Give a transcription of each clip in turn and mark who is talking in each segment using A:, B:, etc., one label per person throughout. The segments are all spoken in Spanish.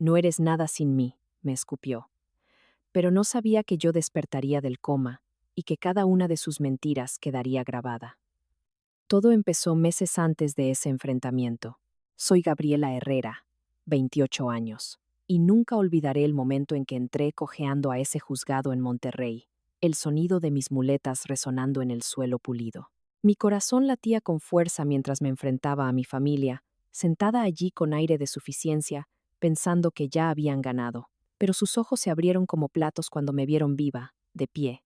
A: No eres nada sin mí, me escupió. Pero no sabía que yo despertaría del coma y que cada una de sus mentiras quedaría grabada. Todo empezó meses antes de ese enfrentamiento. Soy Gabriela Herrera, 28 años, y nunca olvidaré el momento en que entré cojeando a ese juzgado en Monterrey, el sonido de mis muletas resonando en el suelo pulido. Mi corazón latía con fuerza mientras me enfrentaba a mi familia, sentada allí con aire de suficiencia, pensando que ya habían ganado. Pero sus ojos se abrieron como platos cuando me vieron viva, de pie,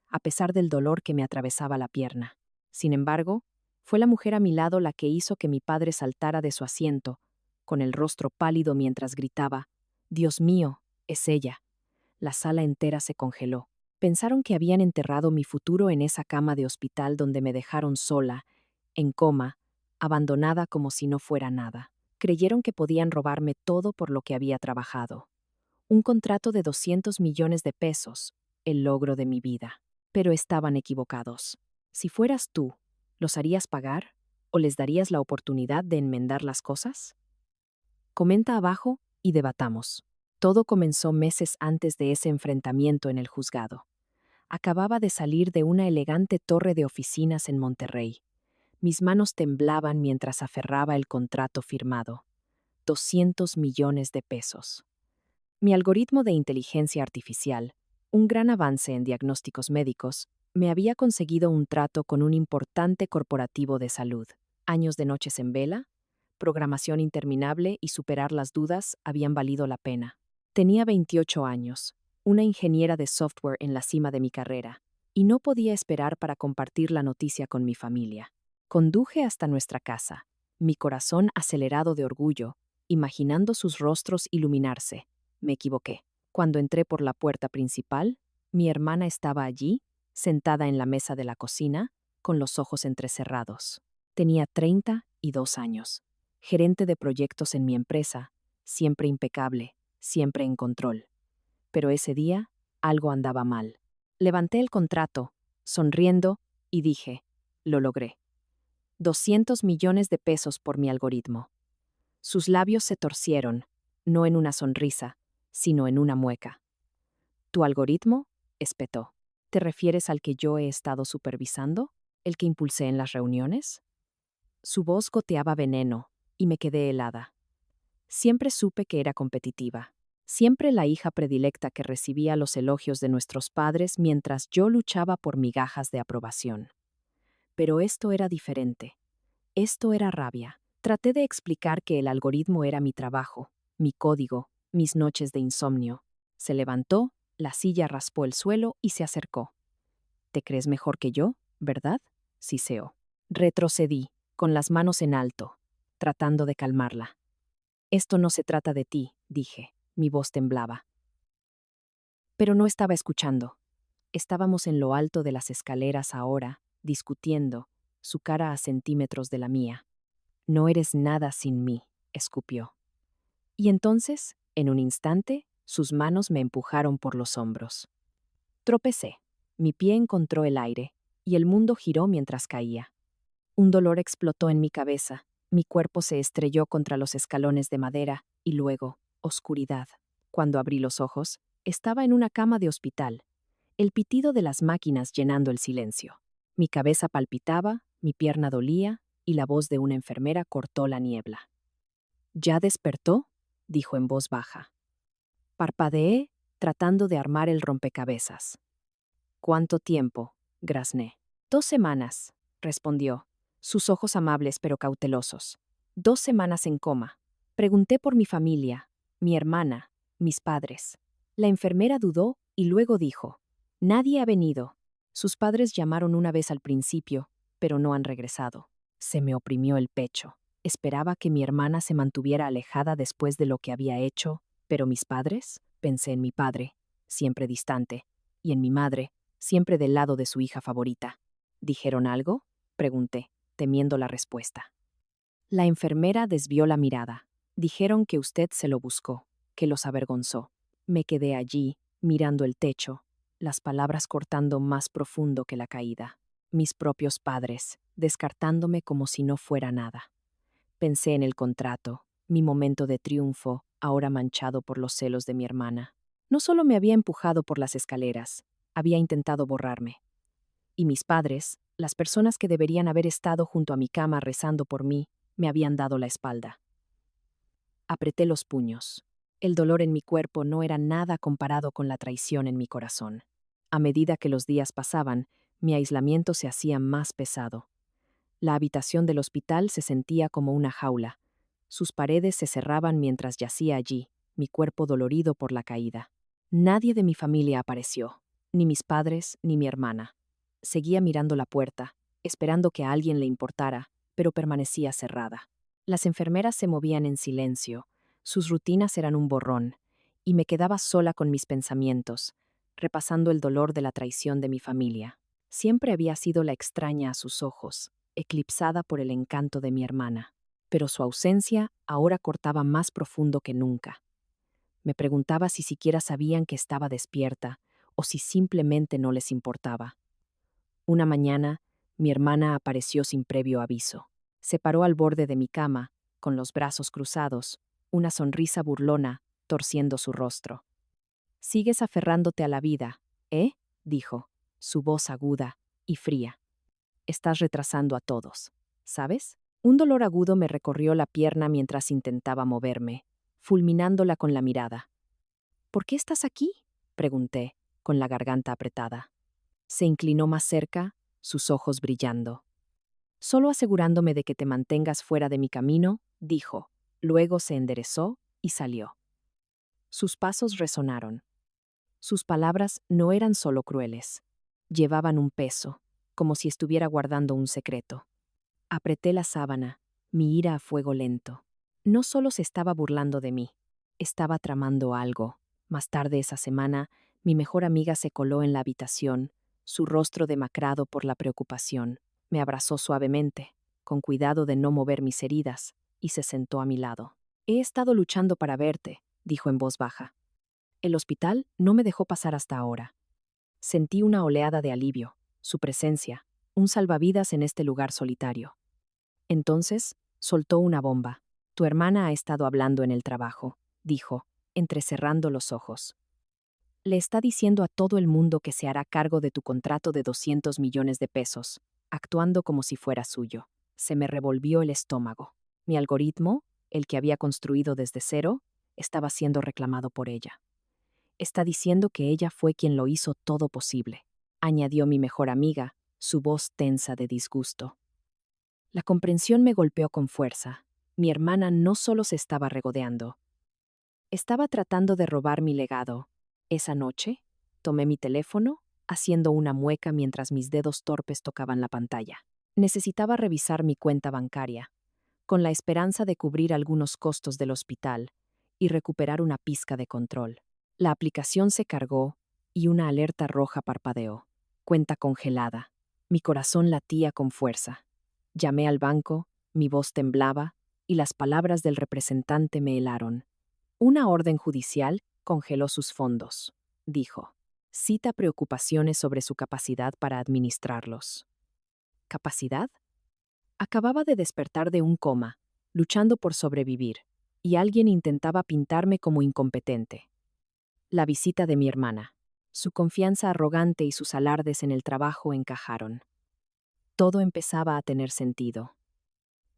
A: a pesar del dolor que me atravesaba la pierna. Sin embargo, fue la mujer a mi lado la que hizo que mi padre saltara de su asiento, con el rostro pálido mientras gritaba, «Dios mío, es ella». La sala entera se congeló. Pensaron que habían enterrado mi futuro en esa cama de hospital donde me dejaron sola, en coma, abandonada como si no fuera nada. Creyeron que podían robarme todo por lo que había trabajado. Un contrato de 200 millones de pesos, el logro de mi vida. Pero estaban equivocados. Si fueras tú, ¿los harías pagar? ¿O les darías la oportunidad de enmendar las cosas? Comenta abajo y debatamos. Todo comenzó meses antes de ese enfrentamiento en el juzgado. Acababa de salir de una elegante torre de oficinas en Monterrey. Mis manos temblaban mientras aferraba el contrato firmado. 200 millones de pesos. Mi algoritmo de inteligencia artificial, un gran avance en diagnósticos médicos, me había conseguido un trato con un importante corporativo de salud. Años de noches en vela, programación interminable y superar las dudas habían valido la pena. Tenía 28 años, una ingeniera de software en la cima de mi carrera, y no podía esperar para compartir la noticia con mi familia. Conduje hasta nuestra casa, mi corazón acelerado de orgullo, imaginando sus rostros iluminarse. Me equivoqué. Cuando entré por la puerta principal, mi hermana estaba allí, sentada en la mesa de la cocina, con los ojos entrecerrados. Tenía 32 años, gerente de proyectos en mi empresa, siempre impecable, siempre en control. Pero ese día, algo andaba mal. Levanté el contrato, sonriendo, y dije, lo logré. 200 millones de pesos por mi algoritmo. Sus labios se torcieron, no en una sonrisa, sino en una mueca. ¿Tu algoritmo? Espetó. ¿Te refieres al que yo he estado supervisando? ¿El que impulsé en las reuniones? Su voz goteaba veneno, y me quedé helada. Siempre supe que era competitiva. Siempre la hija predilecta que recibía los elogios de nuestros padres mientras yo luchaba por migajas de aprobación. Pero esto era diferente. Esto era rabia. Traté de explicar que el algoritmo era mi trabajo, mi código, mis noches de insomnio. Se levantó, la silla raspó el suelo y se acercó. ¿Te crees mejor que yo, verdad? Siseó. Retrocedí, con las manos en alto, tratando de calmarla. Esto no se trata de ti, dije. Mi voz temblaba. Pero no estaba escuchando. Estábamos en lo alto de las escaleras ahora, discutiendo, su cara a centímetros de la mía. No eres nada sin mí, escupió. Y entonces, en un instante, sus manos me empujaron por los hombros. Tropecé. Mi pie encontró el aire, y el mundo giró mientras caía. Un dolor explotó en mi cabeza, mi cuerpo se estrelló contra los escalones de madera, y luego, oscuridad. Cuando abrí los ojos, estaba en una cama de hospital, el pitido de las máquinas llenando el silencio. Mi cabeza palpitaba, mi pierna dolía, y la voz de una enfermera cortó la niebla. ¿Ya despertó?, dijo en voz baja. Parpadeé, tratando de armar el rompecabezas. ¿Cuánto tiempo?, grazné. 2 semanas, respondió, sus ojos amables pero cautelosos. 2 semanas en coma. Pregunté por mi familia, mi hermana, mis padres. La enfermera dudó y luego dijo, nadie ha venido. Sus padres llamaron una vez al principio, pero no han regresado. Se me oprimió el pecho. Esperaba que mi hermana se mantuviera alejada después de lo que había hecho, pero mis padres, pensé en mi padre, siempre distante, y en mi madre, siempre del lado de su hija favorita. ¿Dijeron algo?, pregunté, temiendo la respuesta. La enfermera desvió la mirada. Dijeron que usted se lo buscó, que los avergonzó. Me quedé allí, mirando el techo, las palabras cortando más profundo que la caída. Mis propios padres, descartándome como si no fuera nada. Pensé en el contrato, mi momento de triunfo, ahora manchado por los celos de mi hermana. No solo me había empujado por las escaleras, había intentado borrarme. Y mis padres, las personas que deberían haber estado junto a mi cama rezando por mí, me habían dado la espalda. Apreté los puños. El dolor en mi cuerpo no era nada comparado con la traición en mi corazón. A medida que los días pasaban, mi aislamiento se hacía más pesado. La habitación del hospital se sentía como una jaula. Sus paredes se cerraban mientras yacía allí, mi cuerpo dolorido por la caída. Nadie de mi familia apareció, ni mis padres ni mi hermana. Seguía mirando la puerta, esperando que a alguien le importara, pero permanecía cerrada. Las enfermeras se movían en silencio, sus rutinas eran un borrón, y me quedaba sola con mis pensamientos, repasando el dolor de la traición de mi familia. Siempre había sido la extraña a sus ojos, eclipsada por el encanto de mi hermana, pero su ausencia ahora cortaba más profundo que nunca. Me preguntaba si siquiera sabían que estaba despierta o si simplemente no les importaba. Una mañana, mi hermana apareció sin previo aviso. Se paró al borde de mi cama, con los brazos cruzados, una sonrisa burlona torciendo su rostro. «Sigues aferrándote a la vida, ¿eh?», dijo, su voz aguda y fría. «Estás retrasando a todos, ¿sabes?». Un dolor agudo me recorrió la pierna mientras intentaba moverme, fulminándola con la mirada. «¿Por qué estás aquí?», pregunté, con la garganta apretada. Se inclinó más cerca, sus ojos brillando. «Solo asegurándome de que te mantengas fuera de mi camino», dijo. Luego se enderezó y salió. Sus pasos resonaron. Sus palabras no eran solo crueles. Llevaban un peso, como si estuviera guardando un secreto. Apreté la sábana, mi ira a fuego lento. No solo se estaba burlando de mí, estaba tramando algo. Más tarde esa semana, mi mejor amiga se coló en la habitación, su rostro demacrado por la preocupación. Me abrazó suavemente, con cuidado de no mover mis heridas, y se sentó a mi lado. «He estado luchando para verte», dijo en voz baja. «El hospital no me dejó pasar hasta ahora». Sentí una oleada de alivio, su presencia, un salvavidas en este lugar solitario. Entonces, soltó una bomba. «Tu hermana ha estado hablando en el trabajo», dijo, entrecerrando los ojos. «Le está diciendo a todo el mundo que se hará cargo de tu contrato de 200 millones de pesos, actuando como si fuera suyo». Se me revolvió el estómago. Mi algoritmo, el que había construido desde cero, estaba siendo reclamado por ella. «Está diciendo que ella fue quien lo hizo todo posible», añadió mi mejor amiga, su voz tensa de disgusto. La comprensión me golpeó con fuerza. Mi hermana no solo se estaba regodeando, estaba tratando de robar mi legado. Esa noche, tomé mi teléfono, haciendo una mueca mientras mis dedos torpes tocaban la pantalla. Necesitaba revisar mi cuenta bancaria, con la esperanza de cubrir algunos costos del hospital y recuperar una pizca de control. La aplicación se cargó y una alerta roja parpadeó. Cuenta congelada. Mi corazón latía con fuerza. Llamé al banco, mi voz temblaba y las palabras del representante me helaron. «Una orden judicial congeló sus fondos», dijo. «Cita preocupaciones sobre su capacidad para administrarlos». ¿Capacidad? Acababa de despertar de un coma, luchando por sobrevivir, y alguien intentaba pintarme como incompetente. La visita de mi hermana. Su confianza arrogante y sus alardes en el trabajo encajaron. Todo empezaba a tener sentido.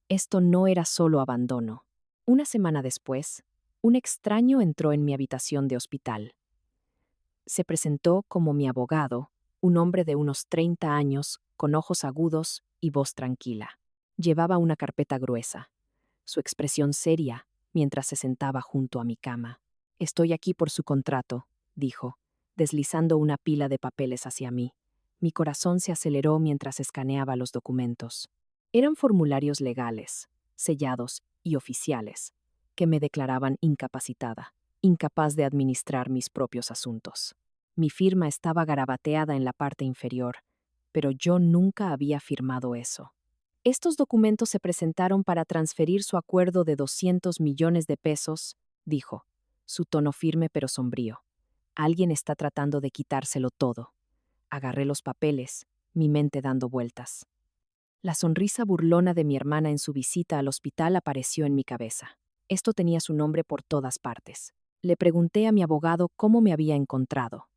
A: Esto no era solo abandono. Una semana después, un extraño entró en mi habitación de hospital. Se presentó como mi abogado, un hombre de unos 30 años, con ojos agudos y voz tranquila. Llevaba una carpeta gruesa, su expresión seria, mientras se sentaba junto a mi cama. «Estoy aquí por su contrato», dijo, deslizando una pila de papeles hacia mí. Mi corazón se aceleró mientras escaneaba los documentos. Eran formularios legales, sellados y oficiales, que me declaraban incapacitada, incapaz de administrar mis propios asuntos. Mi firma estaba garabateada en la parte inferior, pero yo nunca había firmado eso. «Estos documentos se presentaron para transferir su acuerdo de 200 millones de pesos», dijo, su tono firme pero sombrío. «Alguien está tratando de quitárselo todo». Agarré los papeles, mi mente dando vueltas. La sonrisa burlona de mi hermana en su visita al hospital apareció en mi cabeza. Esto tenía su nombre por todas partes. Le pregunté a mi abogado cómo me había encontrado.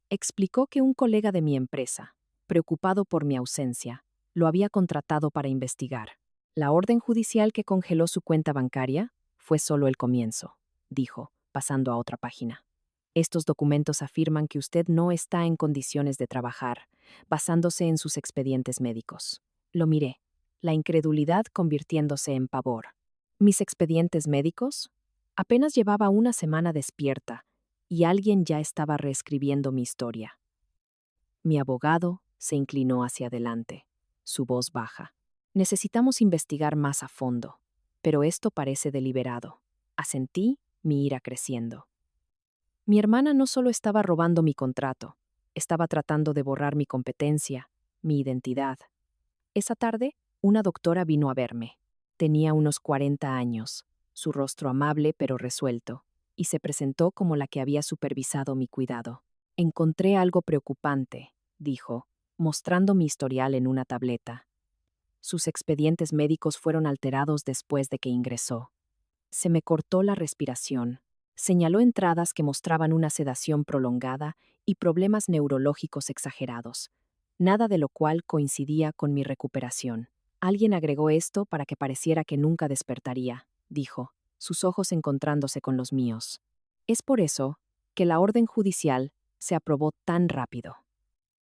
A: Explicó que un colega de mi empresa, preocupado por mi ausencia, lo había contratado para investigar. La orden judicial que congeló su cuenta bancaria fue solo el comienzo, dijo, pasando a otra página. Estos documentos afirman que usted no está en condiciones de trabajar, basándose en sus expedientes médicos. Lo miré, la incredulidad convirtiéndose en pavor. ¿Mis expedientes médicos? Apenas llevaba una semana despierta, y alguien ya estaba reescribiendo mi historia. Mi abogado se inclinó hacia adelante, su voz baja. Necesitamos investigar más a fondo, pero esto parece deliberado. Asentí, mi ira creciendo. Mi hermana no solo estaba robando mi contrato, estaba tratando de borrar mi competencia, mi identidad. Esa tarde, una doctora vino a verme. Tenía unos 40 años, su rostro amable pero resuelto, y se presentó como la que había supervisado mi cuidado. Encontré algo preocupante, dijo, mostrando mi historial en una tableta. Sus expedientes médicos fueron alterados después de que ingresó. Se me cortó la respiración. Señaló entradas que mostraban una sedación prolongada y problemas neurológicos exagerados, nada de lo cual coincidía con mi recuperación. Alguien agregó esto para que pareciera que nunca despertaría, dijo, sus ojos encontrándose con los míos. Es por eso que la orden judicial se aprobó tan rápido.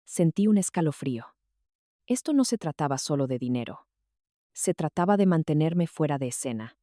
A: Sentí un escalofrío. Esto no se trataba solo de dinero. Se trataba de mantenerme fuera de escena,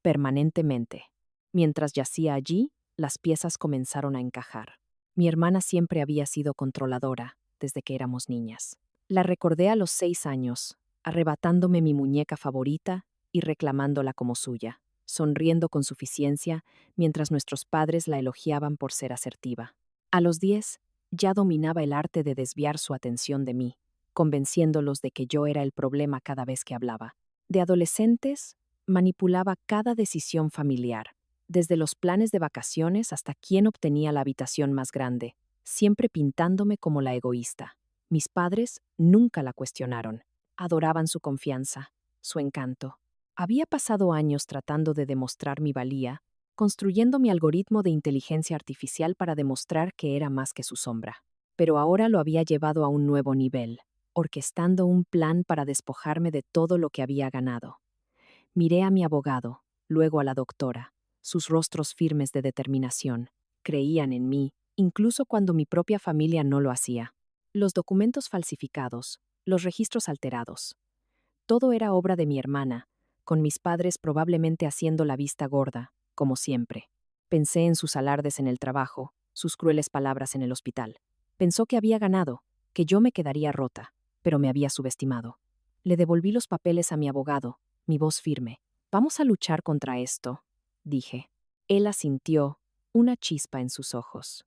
A: permanentemente. Mientras yacía allí, las piezas comenzaron a encajar. Mi hermana siempre había sido controladora, desde que éramos niñas. La recordé a los 6 años, arrebatándome mi muñeca favorita y reclamándola como suya, sonriendo con suficiencia mientras nuestros padres la elogiaban por ser asertiva. A los 10, ya dominaba el arte de desviar su atención de mí, convenciéndolos de que yo era el problema cada vez que hablaba. De adolescentes, manipulaba cada decisión familiar, desde los planes de vacaciones hasta quién obtenía la habitación más grande, siempre pintándome como la egoísta. Mis padres nunca la cuestionaron. Adoraban su confianza, su encanto. Había pasado años tratando de demostrar mi valía, construyendo mi algoritmo de inteligencia artificial para demostrar que era más que su sombra. Pero ahora lo había llevado a un nuevo nivel, orquestando un plan para despojarme de todo lo que había ganado. Miré a mi abogado, luego a la doctora, sus rostros firmes de determinación. Creían en mí, incluso cuando mi propia familia no lo hacía. Los documentos falsificados, los registros alterados. Todo era obra de mi hermana, con mis padres probablemente haciendo la vista gorda, como siempre. Pensé en sus alardes en el trabajo, sus crueles palabras en el hospital. Pensó que había ganado, que yo me quedaría rota, pero me había subestimado. Le devolví los papeles a mi abogado, mi voz firme. Vamos a luchar contra esto, dije. Él asintió, una chispa en sus ojos.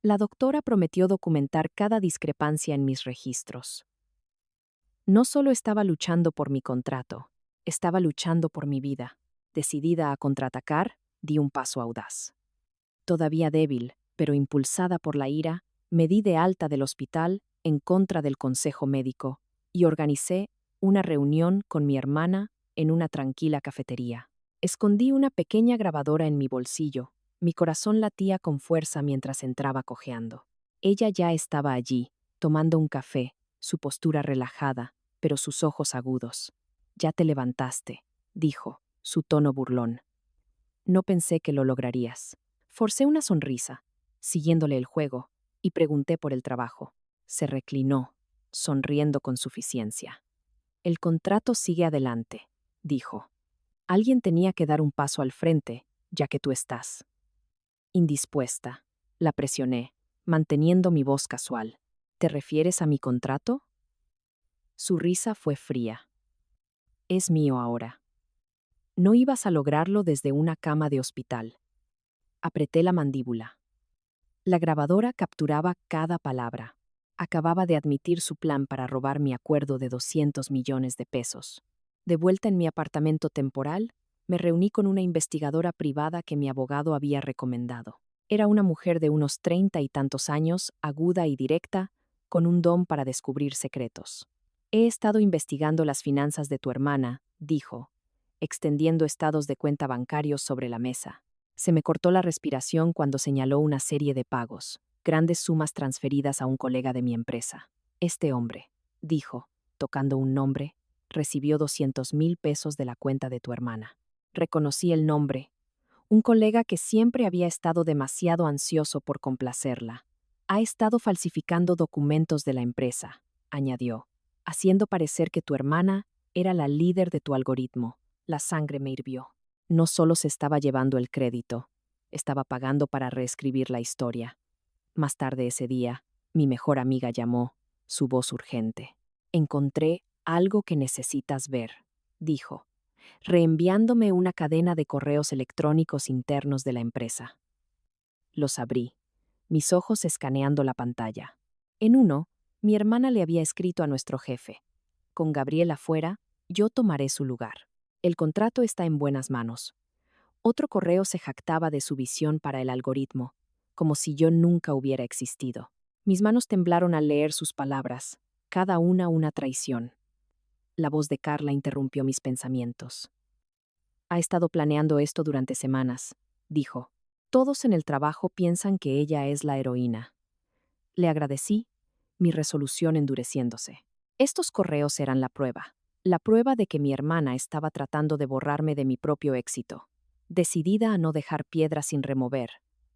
A: La doctora prometió documentar cada discrepancia en mis registros. No solo estaba luchando por mi contrato, estaba luchando por mi vida. Decidida a contraatacar, di un paso audaz. Todavía débil, pero impulsada por la ira, me di de alta del hospital en contra del consejo médico y organicé una reunión con mi hermana en una tranquila cafetería. Escondí una pequeña grabadora en mi bolsillo. Mi corazón latía con fuerza mientras entraba cojeando. Ella ya estaba allí, tomando un café, su postura relajada, pero sus ojos agudos. Ya te levantaste, dijo, su tono burlón. No pensé que lo lograrías. Forcé una sonrisa, siguiéndole el juego, y pregunté por el trabajo. Se reclinó, sonriendo con suficiencia. El contrato sigue adelante, dijo. Alguien tenía que dar un paso al frente, ya que tú estás. Indispuesta, la presioné, manteniendo mi voz casual. ¿Te refieres a mi contrato? Su risa fue fría. Es mío ahora. No ibas a lograrlo desde una cama de hospital. Apreté la mandíbula. La grabadora capturaba cada palabra. Acababa de admitir su plan para robar mi acuerdo de 200 millones de pesos. De vuelta en mi apartamento temporal, me reuní con una investigadora privada que mi abogado había recomendado. Era una mujer de unos 30 y tantos años, aguda y directa, con un don para descubrir secretos. He estado investigando las finanzas de tu hermana, dijo, extendiendo estados de cuenta bancarios sobre la mesa. Se me cortó la respiración cuando señaló una serie de pagos, grandes sumas transferidas a un colega de mi empresa. Este hombre, dijo, tocando un nombre, recibió 200,000 pesos de la cuenta de tu hermana. Reconocí el nombre. Un colega que siempre había estado demasiado ansioso por complacerla. Ha estado falsificando documentos de la empresa, añadió, haciendo parecer que tu hermana era la líder de tu algoritmo. La sangre me hirvió. No solo se estaba llevando el crédito, estaba pagando para reescribir la historia. Más tarde ese día, mi mejor amiga llamó, su voz urgente. Encontré algo que necesitas ver, dijo, reenviándome una cadena de correos electrónicos internos de la empresa. Los abrí, mis ojos escaneando la pantalla. En uno, mi hermana le había escrito a nuestro jefe: con Gabriel afuera, yo tomaré su lugar. El contrato está en buenas manos. Otro correo se jactaba de su visión para el algoritmo, como si yo nunca hubiera existido. Mis manos temblaron al leer sus palabras, cada una traición. La voz de Carla interrumpió mis pensamientos. Ha estado planeando esto durante semanas, dijo. Todos en el trabajo piensan que ella es la heroína. Le agradecí, mi resolución endureciéndose. Estos correos eran la prueba de que mi hermana estaba tratando de borrarme de mi propio éxito. Decidida a no dejar piedra sin remover,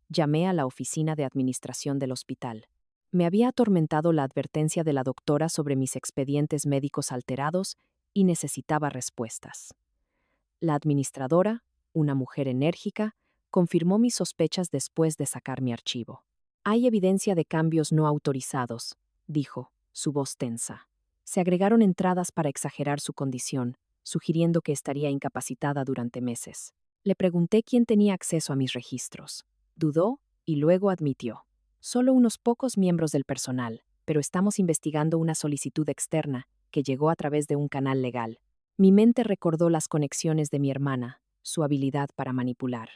A: llamé a la oficina de administración del hospital. Me había atormentado la advertencia de la doctora sobre mis expedientes médicos alterados y necesitaba respuestas. La administradora, una mujer enérgica, confirmó mis sospechas después de sacar mi archivo. Hay evidencia de cambios no autorizados, dijo, su voz tensa. Se agregaron entradas para exagerar su condición, sugiriendo que estaría incapacitada durante meses. Le pregunté quién tenía acceso a mis registros. Dudó y luego admitió. Solo unos pocos miembros del personal, pero estamos investigando una solicitud externa que llegó a través de un canal legal. Mi mente recordó las conexiones de mi hermana, su habilidad para manipular.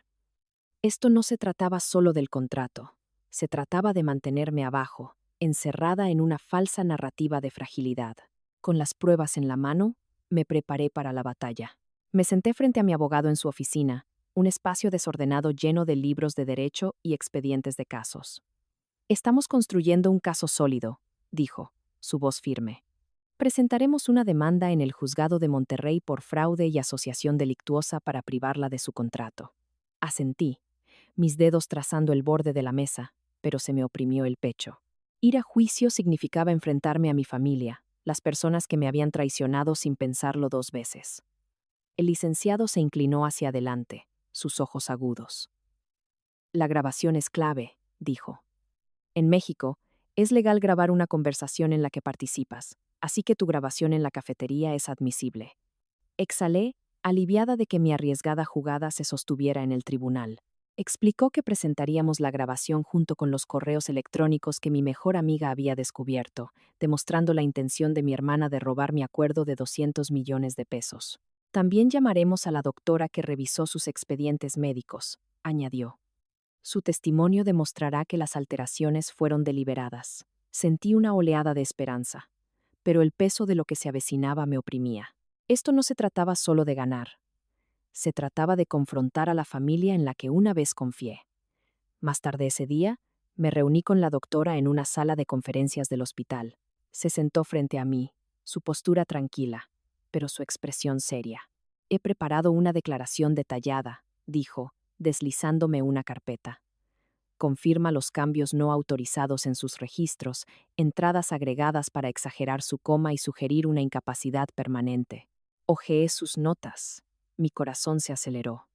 A: Esto no se trataba solo del contrato, se trataba de mantenerme abajo, encerrada en una falsa narrativa de fragilidad. Con las pruebas en la mano, me preparé para la batalla. Me senté frente a mi abogado en su oficina, un espacio desordenado lleno de libros de derecho y expedientes de casos. Estamos construyendo un caso sólido, dijo, su voz firme. Presentaremos una demanda en el juzgado de Monterrey por fraude y asociación delictuosa para privarla de su contrato. Asentí, mis dedos trazando el borde de la mesa, pero se me oprimió el pecho. Ir a juicio significaba enfrentarme a mi familia, las personas que me habían traicionado sin pensarlo 2 veces. El licenciado se inclinó hacia adelante, sus ojos agudos. La grabación es clave, dijo. En México, es legal grabar una conversación en la que participas, así que tu grabación en la cafetería es admisible. Exhalé, aliviada de que mi arriesgada jugada se sostuviera en el tribunal. Explicó que presentaríamos la grabación junto con los correos electrónicos que mi mejor amiga había descubierto, demostrando la intención de mi hermana de robar mi acuerdo de 200 millones de pesos. También llamaremos a la doctora que revisó sus expedientes médicos, añadió. Su testimonio demostrará que las alteraciones fueron deliberadas. Sentí una oleada de esperanza, pero el peso de lo que se avecinaba me oprimía. Esto no se trataba solo de ganar. Se trataba de confrontar a la familia en la que una vez confié. Más tarde ese día, me reuní con la doctora en una sala de conferencias del hospital. Se sentó frente a mí, su postura tranquila, pero su expresión seria. He preparado una declaración detallada, dijo, deslizándome una carpeta. Confirma los cambios no autorizados en sus registros, entradas agregadas para exagerar su coma y sugerir una incapacidad permanente. Hojeé sus notas. Mi corazón se aceleró.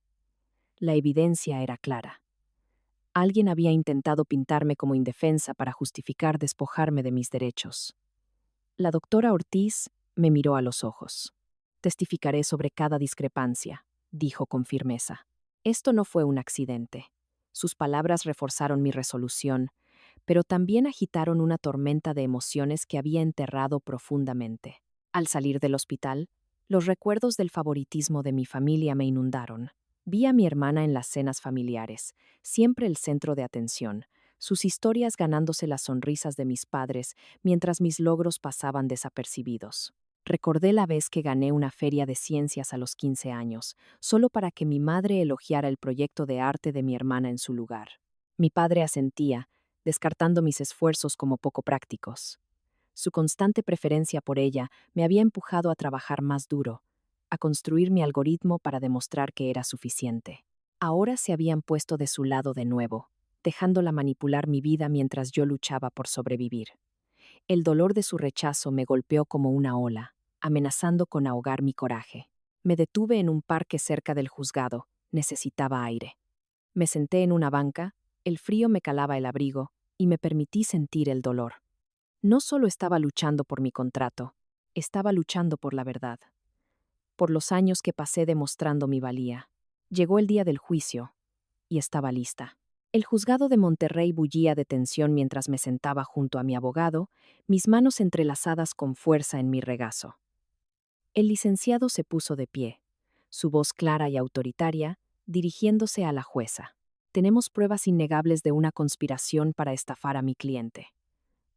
A: La evidencia era clara. Alguien había intentado pintarme como indefensa para justificar despojarme de mis derechos. La doctora Ortiz me miró a los ojos. Testificaré sobre cada discrepancia, dijo con firmeza. Esto no fue un accidente. Sus palabras reforzaron mi resolución, pero también agitaron una tormenta de emociones que había enterrado profundamente. Al salir del hospital, los recuerdos del favoritismo de mi familia me inundaron. Vi a mi hermana en las cenas familiares, siempre el centro de atención, sus historias ganándose las sonrisas de mis padres mientras mis logros pasaban desapercibidos. Recordé la vez que gané una feria de ciencias a los 15 años, solo para que mi madre elogiara el proyecto de arte de mi hermana en su lugar. Mi padre asentía, descartando mis esfuerzos como poco prácticos. Su constante preferencia por ella me había empujado a trabajar más duro, a construir mi algoritmo para demostrar que era suficiente. Ahora se habían puesto de su lado de nuevo, dejándola manipular mi vida mientras yo luchaba por sobrevivir. El dolor de su rechazo me golpeó como una ola, amenazando con ahogar mi coraje. Me detuve en un parque cerca del juzgado, necesitaba aire. Me senté en una banca, el frío me calaba el abrigo, y me permití sentir el dolor. No solo estaba luchando por mi contrato, estaba luchando por la verdad. Por los años que pasé demostrando mi valía. Llegó el día del juicio, y estaba lista. El juzgado de Monterrey bullía de tensión mientras me sentaba junto a mi abogado, mis manos entrelazadas con fuerza en mi regazo. El licenciado se puso de pie, su voz clara y autoritaria, dirigiéndose a la jueza. Tenemos pruebas innegables de una conspiración para estafar a mi cliente.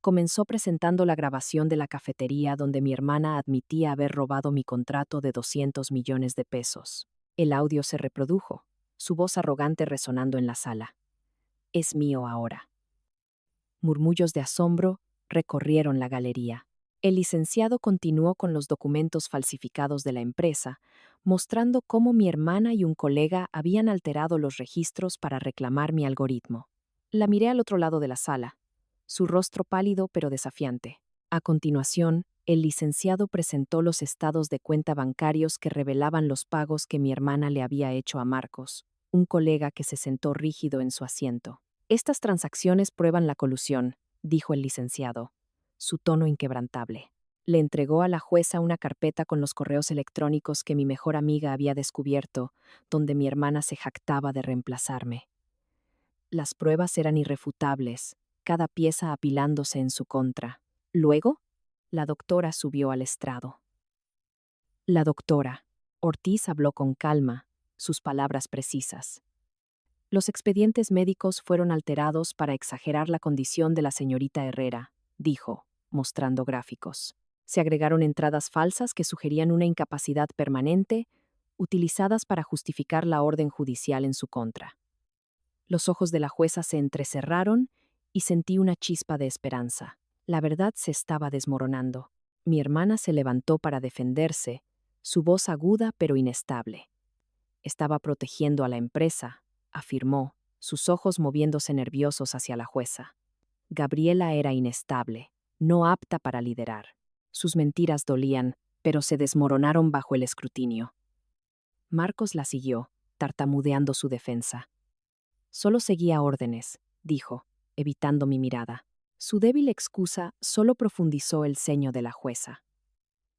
A: Comenzó presentando la grabación de la cafetería donde mi hermana admitía haber robado mi contrato de 200 millones de pesos. El audio se reprodujo, su voz arrogante resonando en la sala. Es mío ahora. Murmullos de asombro recorrieron la galería. El licenciado continuó con los documentos falsificados de la empresa, mostrando cómo mi hermana y un colega habían alterado los registros para reclamar mi algoritmo. La miré al otro lado de la sala, su rostro pálido pero desafiante. A continuación, el licenciado presentó los estados de cuenta bancarios que revelaban los pagos que mi hermana le había hecho a Marcos, un colega que se sentó rígido en su asiento. Estas transacciones prueban la colusión, dijo el licenciado, su tono inquebrantable. Le entregó a la jueza una carpeta con los correos electrónicos que mi mejor amiga había descubierto, donde mi hermana se jactaba de reemplazarme. Las pruebas eran irrefutables, cada pieza apilándose en su contra. Luego, la doctora subió al estrado. La doctora. Ortiz habló con calma, sus palabras precisas. Los expedientes médicos fueron alterados para exagerar la condición de la señorita Herrera, dijo, mostrando gráficos. Se agregaron entradas falsas que sugerían una incapacidad permanente, utilizadas para justificar la orden judicial en su contra. Los ojos de la jueza se entrecerraron y sentí una chispa de esperanza. La verdad se estaba desmoronando. Mi hermana se levantó para defenderse, su voz aguda pero inestable. Estaba protegiendo a la empresa, afirmó, sus ojos moviéndose nerviosos hacia la jueza. Gabriela era inestable, no apta para liderar. Sus mentiras dolían, pero se desmoronaron bajo el escrutinio. Marcos la siguió, tartamudeando su defensa. Solo seguía órdenes, dijo, evitando mi mirada. Su débil excusa solo profundizó el ceño de la jueza.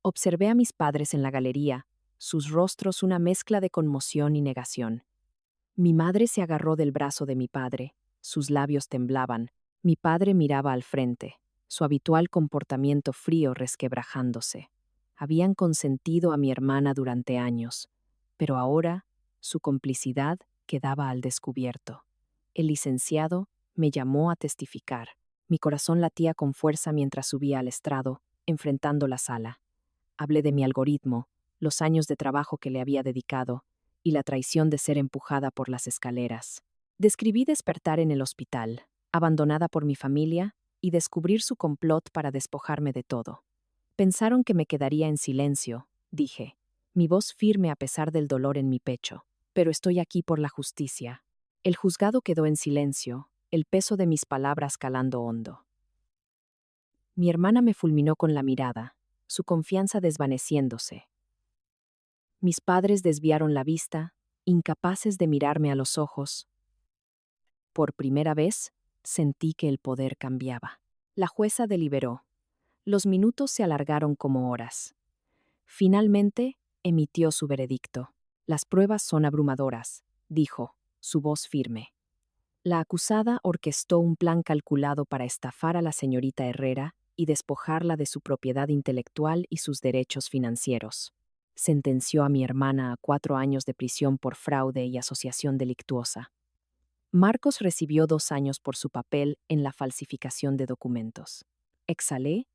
A: Observé a mis padres en la galería, sus rostros una mezcla de conmoción y negación. Mi madre se agarró del brazo de mi padre, sus labios temblaban, mi padre miraba al frente, su habitual comportamiento frío resquebrajándose. Habían consentido a mi hermana durante años, pero ahora su complicidad quedaba al descubierto. El licenciado me llamó a testificar. Mi corazón latía con fuerza mientras subía al estrado, enfrentando la sala. Hablé de mi algoritmo, los años de trabajo que le había dedicado, y la traición de ser empujada por las escaleras. Describí despertar en el hospital, abandonada por mi familia, y descubrir su complot para despojarme de todo. Pensaron que me quedaría en silencio, dije, mi voz firme a pesar del dolor en mi pecho. Pero estoy aquí por la justicia. El juzgado quedó en silencio, el peso de mis palabras calando hondo. Mi hermana me fulminó con la mirada, su confianza desvaneciéndose. Mis padres desviaron la vista, incapaces de mirarme a los ojos. Por primera vez, sentí que el poder cambiaba. La jueza deliberó. Los minutos se alargaron como horas. Finalmente, emitió su veredicto. Las pruebas son abrumadoras, dijo, su voz firme. La acusada orquestó un plan calculado para estafar a la señorita Herrera y despojarla de su propiedad intelectual y sus derechos financieros. Sentenció a mi hermana a 4 años de prisión por fraude y asociación delictuosa. Marcos recibió 2 años por su papel en la falsificación de documentos. Exhalé,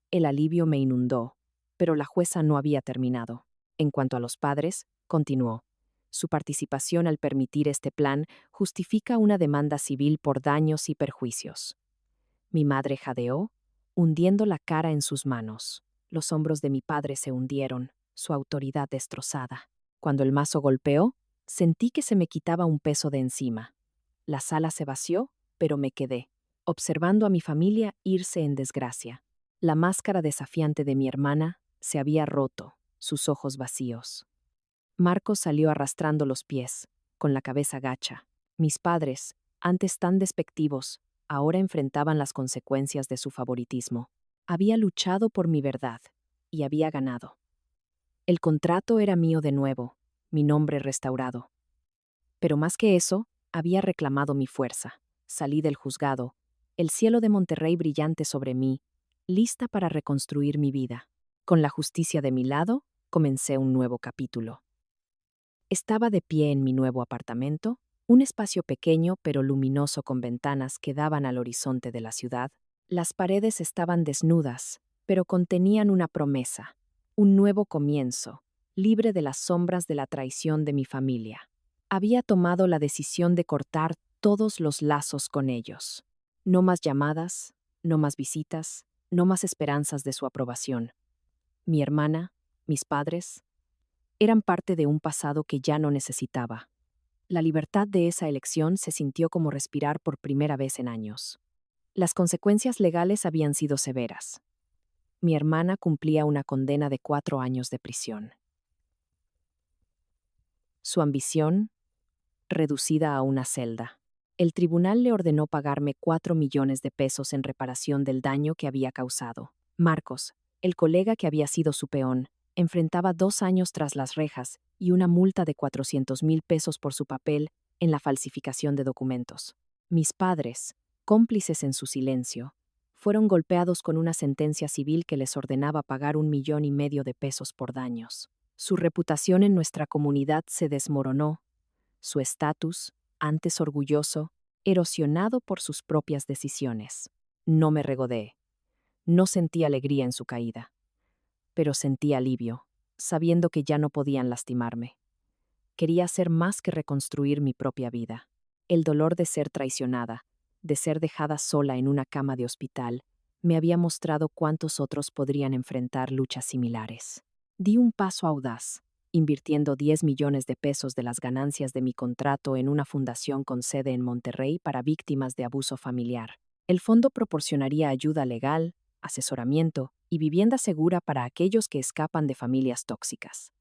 A: el alivio me inundó. Pero la jueza no había terminado. En cuanto a los padres, continuó. Su participación al permitir este plan justifica una demanda civil por daños y perjuicios. Mi madre jadeó, hundiendo la cara en sus manos. Los hombros de mi padre se hundieron, su autoridad destrozada. Cuando el mazo golpeó, sentí que se me quitaba un peso de encima. La sala se vació, pero me quedé, observando a mi familia irse en desgracia. La máscara desafiante de mi hermana se había roto, sus ojos vacíos. Marcos salió arrastrando los pies, con la cabeza gacha. Mis padres, antes tan despectivos, ahora enfrentaban las consecuencias de su favoritismo. Había luchado por mi verdad, y había ganado. El contrato era mío de nuevo, mi nombre restaurado. Pero más que eso, había reclamado mi fuerza. Salí del juzgado, el cielo de Monterrey brillante sobre mí, lista para reconstruir mi vida. Con la justicia de mi lado, comencé un nuevo capítulo. Estaba de pie en mi nuevo apartamento, un espacio pequeño pero luminoso con ventanas que daban al horizonte de la ciudad. Las paredes estaban desnudas, pero contenían una promesa, un nuevo comienzo, libre de las sombras de la traición de mi familia. Había tomado la decisión de cortar todos los lazos con ellos. No más llamadas, no más visitas, no más esperanzas de su aprobación. Mi hermana, mis padres, eran parte de un pasado que ya no necesitaba. La libertad de esa elección se sintió como respirar por primera vez en años. Las consecuencias legales habían sido severas. Mi hermana cumplía una condena de 4 años de prisión. Su ambición, reducida a una celda. El tribunal le ordenó pagarme 4 millones de pesos en reparación del daño que había causado. Marcos, el colega que había sido su peón, enfrentaba 2 años tras las rejas y una multa de 400,000 pesos por su papel en la falsificación de documentos. Mis padres, cómplices en su silencio, fueron golpeados con una sentencia civil que les ordenaba pagar 1,5 millones de pesos por daños. Su reputación en nuestra comunidad se desmoronó, su estatus, antes orgulloso, erosionado por sus propias decisiones. No me regodeé. No sentí alegría en su caída, pero sentí alivio, sabiendo que ya no podían lastimarme. Quería hacer más que reconstruir mi propia vida. El dolor de ser traicionada, de ser dejada sola en una cama de hospital, me había mostrado cuántos otros podrían enfrentar luchas similares. Di un paso audaz, invirtiendo 10 millones de pesos de las ganancias de mi contrato en una fundación con sede en Monterrey para víctimas de abuso familiar. El fondo proporcionaría ayuda legal, asesoramiento y vivienda segura para aquellos que escapan de familias tóxicas.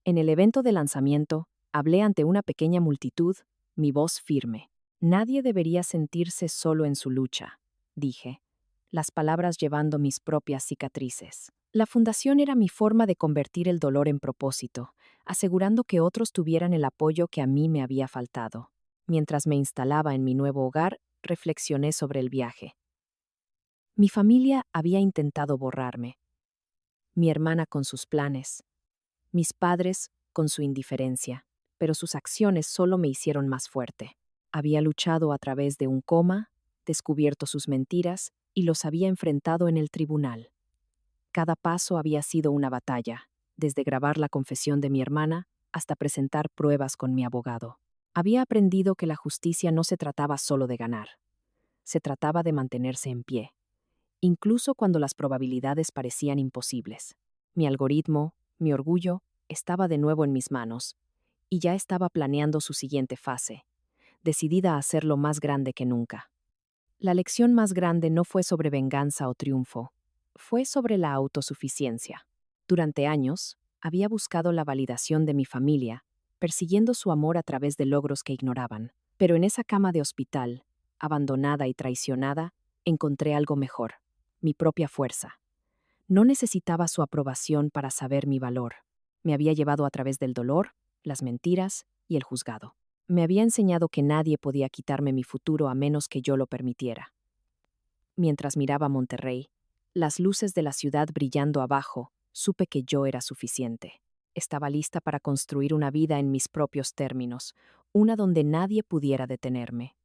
A: En el evento de lanzamiento, hablé ante una pequeña multitud, mi voz firme. Nadie debería sentirse solo en su lucha, dije, las palabras llevando mis propias cicatrices. La fundación era mi forma de convertir el dolor en propósito, asegurando que otros tuvieran el apoyo que a mí me había faltado. Mientras me instalaba en mi nuevo hogar, reflexioné sobre el viaje. Mi familia había intentado borrarme. Mi hermana con sus planes. Mis padres con su indiferencia, pero sus acciones solo me hicieron más fuerte. Había luchado a través de un coma, descubierto sus mentiras y los había enfrentado en el tribunal. Cada paso había sido una batalla, desde grabar la confesión de mi hermana hasta presentar pruebas con mi abogado. Había aprendido que la justicia no se trataba solo de ganar, se trataba de mantenerse en pie, incluso cuando las probabilidades parecían imposibles. Mi algoritmo, mi orgullo, estaba de nuevo en mis manos, y ya estaba planeando su siguiente fase, decidida a hacerlo más grande que nunca. La lección más grande no fue sobre venganza o triunfo, fue sobre la autosuficiencia. Durante años, había buscado la validación de mi familia, persiguiendo su amor a través de logros que ignoraban. Pero en esa cama de hospital, abandonada y traicionada, encontré algo mejor, mi propia fuerza. No necesitaba su aprobación para saber mi valor. Me había llevado a través del dolor, las mentiras y el juzgado. Me había enseñado que nadie podía quitarme mi futuro a menos que yo lo permitiera. Mientras miraba Monterrey, las luces de la ciudad brillando abajo, supe que yo era suficiente. Estaba lista para construir una vida en mis propios términos, una donde nadie pudiera detenerme.